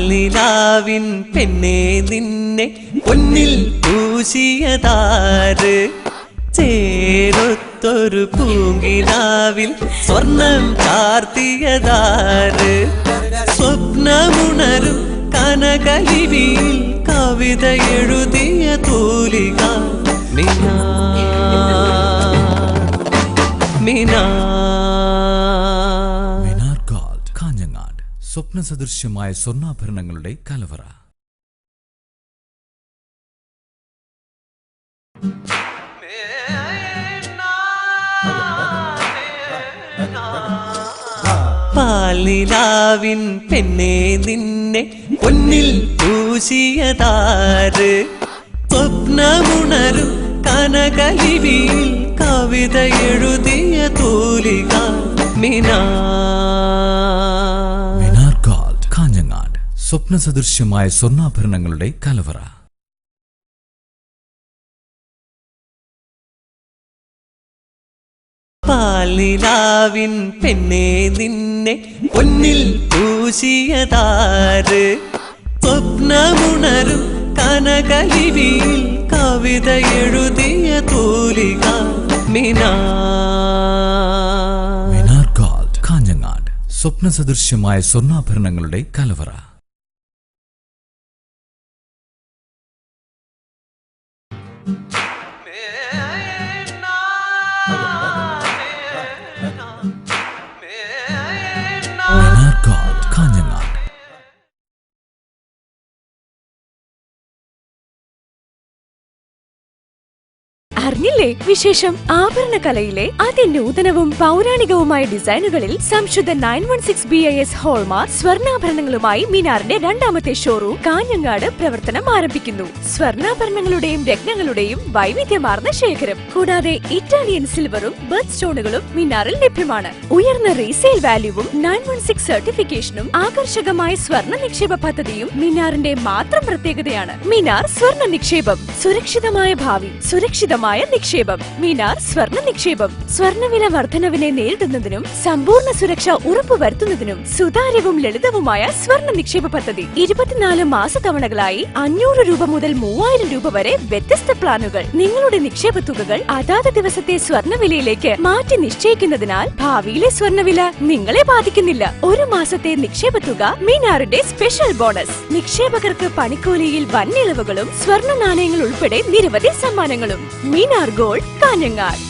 പാലിലാവിൻ പെണ്ണെ നിന്നെ പൊന്നിൽ പൂശിയതാര് ചേരൊത്തൊരു പൂങ്കിനാവിൽ സ്വർണം ചാർത്തിയതാര് സ്വപ്നമുണരും കനകലിവിയിൽ കവിത എഴുതിയ തൂലിക മിനാർ ഗോൾഡ് കാഞ്ഞങ്ങാട് സ്വപ്ന സദൃശ്യമായ സ്വർണ്ണാഭരണങ്ങളുടെ കലവറ. പാലിലാവിൻ പെണ്ണെ നിന്നെ പൊന്നിൽ പൂശിയതാര് സ്വപ്നമുണരും കനകലിവിയിൽ കവിത എഴുതിയ തൂലിക മിനാർ ഗോൾഡ് കാഞ്ഞങ്ങാട് സ്വപ്ന സദൃശ്യമായ സ്വർണ്ണാഭരണങ്ങളുടെ കലവറ. പാലിലാവിൻ പെണ്ണെ നിന്നെ പൊന്നിൽ പൂശിയതാര് സ്വപ്നമുണരും കനകലിവിയിൽ കവിത എഴുതിയ തൂലിക മിനാർ ഗോൾഡ് കാഞ്ഞങ്ങാട് സ്വപ്ന സദൃശ്യമായ സ്വർണ്ണാഭരണങ്ങളുടെ കലവറ. മിനാർ ഗോൾഡ് കാഞ്ഞങ്ങാട്. അറിഞ്ഞില്ലേ വിശേഷം? ആഭരണകലയിലെ അതിനൂതനവും പൗരാണികവുമായ ഡിസൈനുകളിൽ സംശുദ്ധ 916 BIS ഹോൾമാർക്ക് സ്വർണ്ണാഭരണങ്ങളുമായി മിനാറിന്റെ രണ്ടാമത്തെ ഷോറൂം കാഞ്ഞങ്ങാട് പ്രവർത്തനം ആരംഭിക്കുന്നു. സ്വർണ്ണാഭരണങ്ങളുടെയും രത്നങ്ങളുടെയും വൈവിധ്യമാർന്ന ശേഖരം കൂടാതെ ഇറ്റാലിയൻ സിൽവറും ബർത്ത് സ്റ്റോണുകളും മിനാറിൽ ലഭ്യമാണ്. ഉയർന്ന റീസെയിൽ വാല്യൂവും 916 സർട്ടിഫിക്കേഷനും ആകർഷകമായ സ്വർണ്ണ നിക്ഷേപ പദ്ധതിയും മിനാറിന്റെ മാത്രം പ്രത്യേകതയാണ്. മിനാർ സ്വർണ്ണ നിക്ഷേപം, സുരക്ഷിതമായ ഭാവി, സുരക്ഷിതമായ നിക്ഷേപം. മിനാർ സ്വർണ്ണ നിക്ഷേപം സ്വർണ്ണവില വർധനവിനെ നേരിടുന്നതിനും സമ്പൂർണ്ണ സുരക്ഷ ഉറപ്പുവരുത്തുന്നതിനും സുതാര്യവും ലളിതവുമായ സ്വർണ്ണ നിക്ഷേപ പദ്ധതി. 24 മാസതവണകളായി 500 രൂപ മുതൽ 3000 രൂപ വരെ വ്യത്യസ്ത പ്ലാനുകൾ. നിങ്ങളുടെ നിക്ഷേപ തുകകൾ അതാത് ദിവസത്തെ സ്വർണ്ണവിലയിലേക്ക് മാറ്റി നിശ്ചയിക്കുന്നതിനാൽ ഭാവിയിലെ സ്വർണ്ണവില നിങ്ങളെ ബാധിക്കുന്നില്ല. ഒരു മാസത്തെ നിക്ഷേപ തുക മിനാറിന്റെ സ്പെഷ്യൽ ബോണസ്. നിക്ഷേപകർക്ക് പണിക്കൂലിയിൽ വൻ ഇളവുകളും സ്വർണ്ണ നാണയങ്ങൾ ഉൾപ്പെടെ നിരവധി സമ്മാനങ്ങളും. മിനാർ ഗോൾഡ് കാഞ്ഞങ്ങാട്.